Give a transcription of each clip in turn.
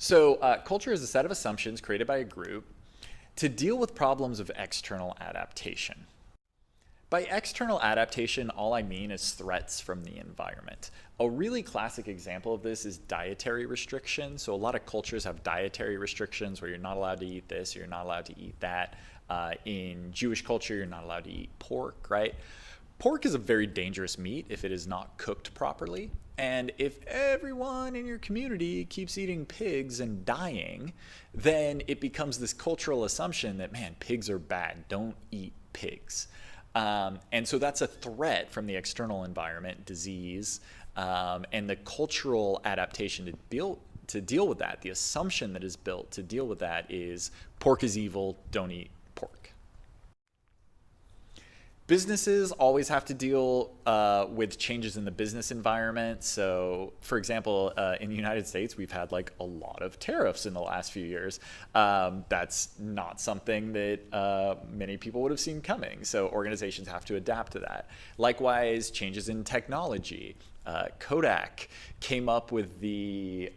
Culture is a set of assumptions created by a group to deal with problems of external adaptation. By external adaptation, all I mean is threats from the environment. A really classic example of this is dietary restriction. So a lot of cultures have dietary restrictions where you're not allowed to eat this, or you're not allowed to eat that. In Jewish culture, you're not allowed to eat pork, right? Pork is a very dangerous meat if it is not cooked properly. And if everyone in your community keeps eating pigs and dying, then it becomes this cultural assumption that, man, pigs are bad, don't eat pigs. And so that's a threat from the external environment, disease, and the cultural adaptation to deal with that. The assumption that is built to deal with that is pork is evil, don't eat pork. Businesses always have to deal with changes in the business environment. So, for example, in the United States, we've had like a lot of tariffs in the last few years. That's not something that many people would have seen coming. So organizations have to adapt to that. Likewise, changes in technology. Kodak came up with the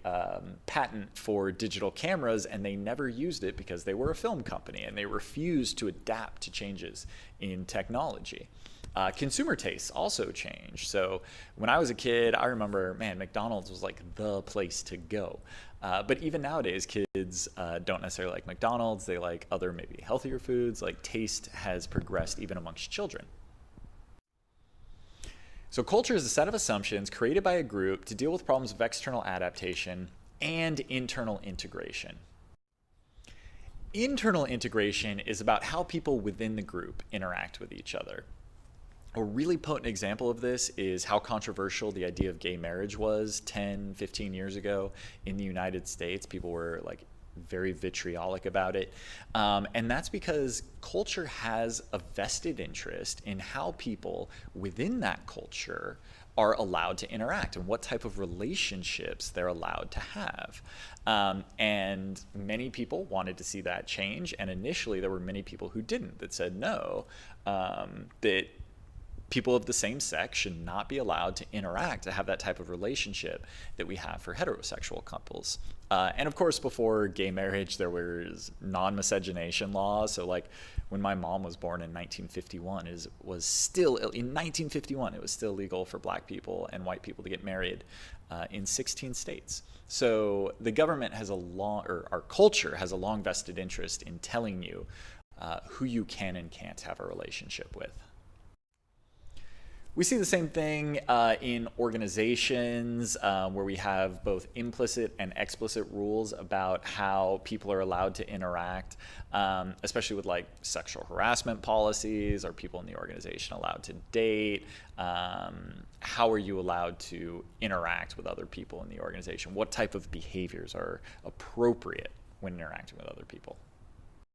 patent for digital cameras, and they never used it because they were a film company and they refused to adapt to changes in technology. Consumer tastes also change. So when I was a kid, I remember, man, McDonald's was like the place to go. But even nowadays, kids don't necessarily like McDonald's. They like other maybe healthier foods. Like taste has progressed even amongst children. So culture is a set of assumptions created by a group to deal with problems of external adaptation and internal integration. Internal integration is about how people within the group interact with each other. A really potent example of this is how controversial the idea of gay marriage was 10, 15 years ago in the United States. People were like very vitriolic about it. And that's because culture has a vested interest in how people within that culture are allowed to interact and what type of relationships they're allowed to have. And many people wanted to see that change. And initially there were many people who didn't, that said no, that people of the same sex should not be allowed to interact, to have that type of relationship that we have for heterosexual couples. And of course, before gay marriage, there was non-miscegenation laws. So like when my mom was born in 1951, in 1951, it was still legal for black people and white people to get married in 16 states. So the government has our culture has a long vested interest in telling you who you can and can't have a relationship with. We see the same thing in organizations where we have both implicit and explicit rules about how people are allowed to interact, especially with like sexual harassment policies. Are people in the organization allowed to date? How are you allowed to interact with other people in the organization? What type of behaviors are appropriate when interacting with other people?